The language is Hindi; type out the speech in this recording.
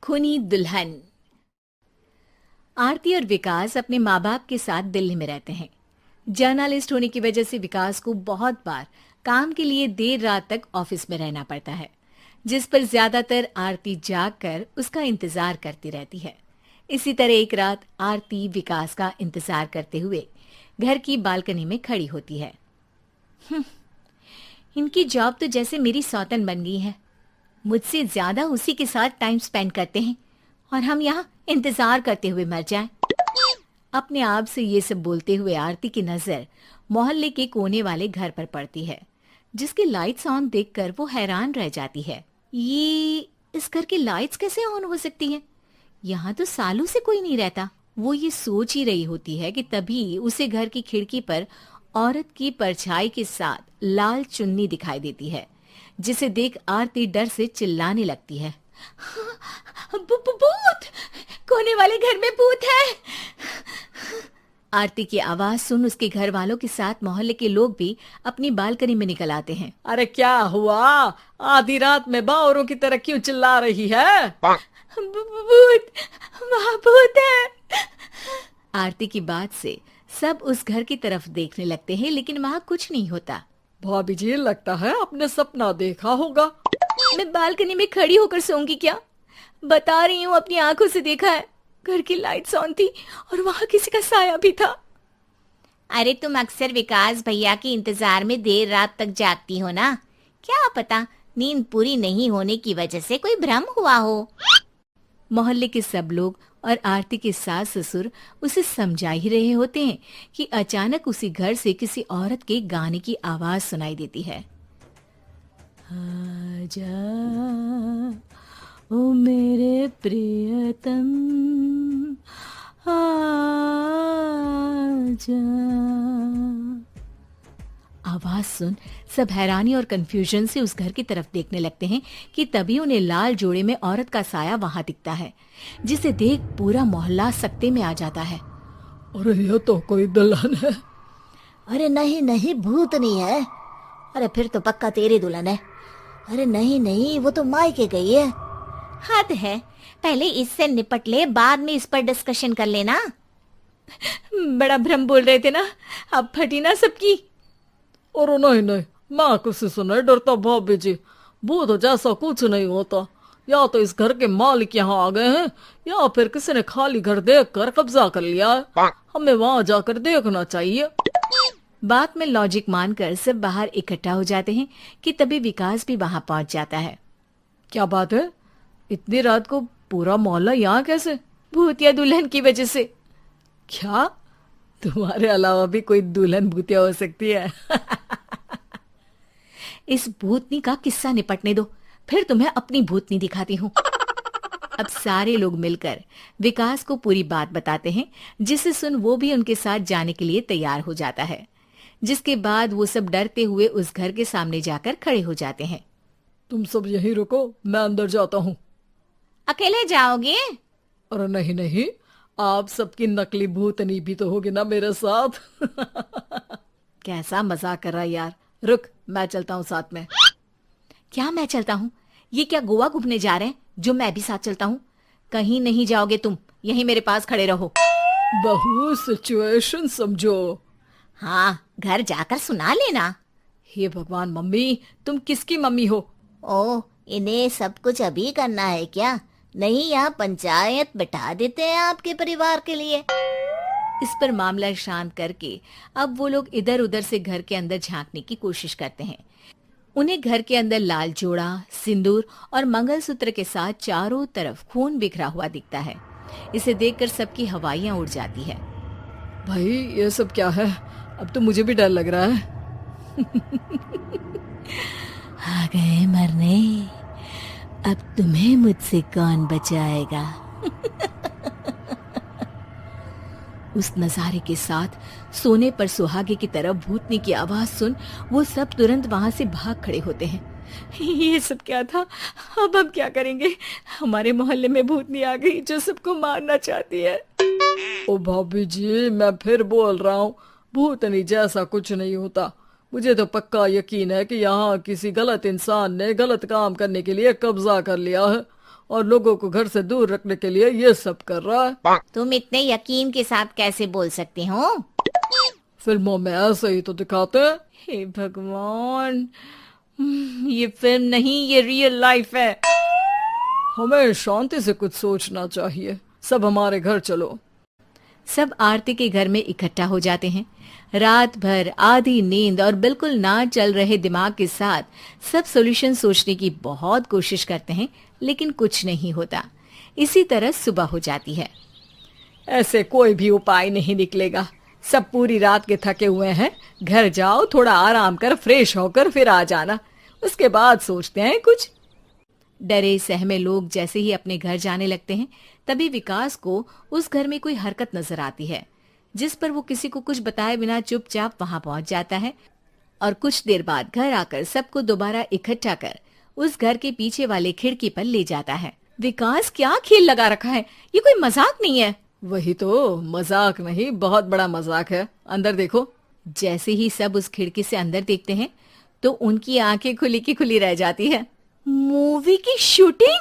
खूनी दुल्हन। आरती और विकास अपने माँ बाप के साथ दिल्ली में रहते हैं। जर्नलिस्ट होने की वजह से विकास को बहुत बार काम के लिए देर रात तक ऑफिस में रहना पड़ता है, जिस पर ज्यादातर आरती जाग कर उसका इंतजार करती रहती है। इसी तरह एक रात आरती विकास का इंतजार करते हुए घर की बालकनी में खड़ी होती है। इनकी जॉब तो जैसे मेरी सौतन बन गई है। मुझसे ज्यादा उसी के साथ टाइम स्पेंड करते हैं और हम यहाँ इंतजार करते हुए मर जाएं। अपने आप से ये सब बोलते हुए आरती की नजर मोहल्ले के कोने वाले घर पर पड़ती है, जिसकी लाइट्स ऑन देखकर वो हैरान रह जाती है। ये इस घर की लाइट्स कैसे ऑन हो सकती हैं? यहाँ तो सालों से कोई नहीं रहता। वो ये सोच ही रही होती है कि तभी उसे घर की खिड़की पर औरत की परछाई के साथ लाल चुन्नी दिखाई देती है, जिसे देख आरती डर से चिल्लाने लगती है। भूत! कोने वाले घर में भूत है! आरती की आवाज सुन उसके घर वालों के साथ मोहल्ले के लोग भी अपनी बालकनी में निकल आते हैं। अरे क्या हुआ? आधी रात में बावरों की तरह क्यों चिल्ला रही है? भूत! वहाँ भूत है! आरती की बात से सब उस घर की तरफ देखने लगते हैं, लेकिन वहाँ कुछ नहीं होता। भाभी जी, लगता है आपने सपना देखा होगा। मैं बालकनी में खड़ी होकर सोऊंगी क्या? बता रही हूँ, अपनी आंखों से देखा है। घर की लाइट्स ऑन थी और वहाँ किसी का साया भी था। अरे तुम अक्सर विकास भैया के इंतजार में देर रात तक जागती हो ना, क्या पता नींद पूरी नहीं होने की वजह से कोई भ्रम हुआ हो। मोहल्ले के सब लोग और आरती के सास ससुर उसे समझा ही रहे होते हैं कि अचानक उसी घर से किसी औरत के गाने की आवाज सुनाई देती है। आजा ओ मेरे प्रियतम आजा। आवाज सुन सब हैरानी और कंफ्यूजन से उस घर की तरफ देखने लगते हैं कि तभी उन्हें लाल जोड़े में औरत का साया वहां दिखता है, जिसे देख पूरा मोहल्ला सकते में आ जाता है। अरे ये तो कोई दुल्हन है। अरे नहीं नहीं, भूत नहीं है। अरे फिर तो पक्का तेरी दुल्हन है। अरे नहीं नहीं, वो तो मायके गई है। हद है, पहले इससे निपट ले, बाद में इस पर डिस्कशन कर लेना। बड़ा भ्रम बोल रहे थे ना, अब फटी ना सबकी। और नहीं नहीं, मैं किसी से नहीं डरता भाभी जी। भूत जैसा कुछ नहीं होता। या तो इस घर के मालिक यहाँ आ गए हैं, या फिर किसी ने खाली घर देख कर कब्जा कर लिया है। हमें वहाँ जाकर देखना चाहिए। बात में लॉजिक मानकर सब बाहर इकट्ठा हो जाते हैं कि तभी विकास भी वहां पहुंच जाता है। क्या बात है? इतनी रात को पूरा मोहल्ला यहाँ कैसे? भूतिया दुल्हन की वजह से। क्या तुम्हारे अलावा भी कोई दुल्हन भूतिया हो सकती है? इस भूतनी का किस्सा निपटने दो, फिर तुम्हें अपनी भूतनी दिखाती हूँ। अब सारे लोग मिलकर विकास को पूरी बात बताते हैं, जिसे सुन वो भी उनके साथ जाने के लिए तैयार हो जाता है। जिसके बाद वो सब डरते हुए उस घर के सामने जाकर खड़े हो जाते हैं। तुम सब यहीं रुको, मैं अंदर जाता हूँ। अकेले जाओगे? अरे नहीं नहीं, आप सबकी नकली भूतनी भी तो होगी ना मेरे साथ। कैसा मजाक कर रहा है यार। रुक, मैं चलता हूँ साथ में। क्या मैं चलता हूँ? ये क्या गोवा घूमने जा रहे हैं जो मैं भी साथ चलता हूँ? कहीं नहीं जाओगे तुम, यहीं मेरे पास खड़े रहो। बहू, सिचुएशन समझो। हाँ, घर जाकर सुना लेना। हे भगवान, मम्मी तुम किसकी मम्मी हो? ओ, इन्हें सब कुछ अभी करना है क्या? नहीं, यहाँ पंचायत बिठा देते हैं आपके परिवार के लिए। इस पर मामला शांत करके अब वो लोग इधर उधर से घर के अंदर झांकने की कोशिश करते हैं। उन्हें घर के अंदर लाल जोड़ा, सिंदूर और मंगलसूत्र के साथ चारों तरफ खून बिखरा हुआ दिखता है। इसे देखकर सबकी हवाइयां उड़ जाती है। भाई ये सब क्या है? अब तो मुझे भी डर लग रहा है। आ गए मरने, अब तुम्हें मुझसे कौन बचाएगा? उस नजारे के साथ सोने पर सुहागे की तरफ भूतनी की आवाज सुन वो सब तुरंत वहां से भाग खड़े होते हैं। ये सब क्या था? अब हम क्या करेंगे? हमारे मोहल्ले में भूतनी आ गई जो सबको मारना चाहती है। ओ भाभी जी, मैं फिर बोल रहा हूँ, भूतनी जैसा कुछ नहीं होता। मुझे तो पक्का यकीन है कि यहाँ किसी गलत इंसान ने गलत काम करने के लिए कब्जा कर लिया है और लोगों को घर से दूर रखने के लिए ये सब कर रहा है। तुम इतने यकीन के साथ कैसे बोल सकते हो? फिल्मों में ऐसे ही तो दिखाते हैं। हे भगवान, ये फिल्म नहीं, ये रियल लाइफ है। हमें शांति से कुछ सोचना चाहिए। सब हमारे घर चलो। सब आरती के घर में इकट्ठा हो जाते हैं। रात भर आधी नींद और बिल्कुल ना चल रहे दिमाग के साथ सब सॉल्यूशन सोचने की बहुत कोशिश करते हैं, लेकिन कुछ नहीं होता। इसी तरह सुबह हो जाती है। ऐसे कोई भी उपाय नहीं निकलेगा। सब पूरी रात के थके हुए हैं। घर जाओ, थोड़ा आराम कर, फ्रेश होकर फिर आ जाना, उसके बाद सोचते हैं कुछ। डरे सहमे लोग जैसे ही अपने घर जाने लगते हैं, तभी विकास को उस घर में कोई हरकत नजर आती है, जिस पर वो किसी को कुछ बताए बिना चुपचाप वहां पहुंच जाता है और कुछ देर बाद घर आकर सबको दोबारा इकट्ठा कर उस घर के पीछे वाले खिड़की पर ले जाता है। विकास, क्या खेल लगा रखा है? ये कोई मजाक नहीं है। वही तो, मजाक नहीं, बहुत बड़ा मजाक है। अंदर देखो। जैसे ही सब उस खिड़की से अंदर देखते हैं तो उनकी आंखें खुली की खुली रह जाती है। मूवी की शूटिंग?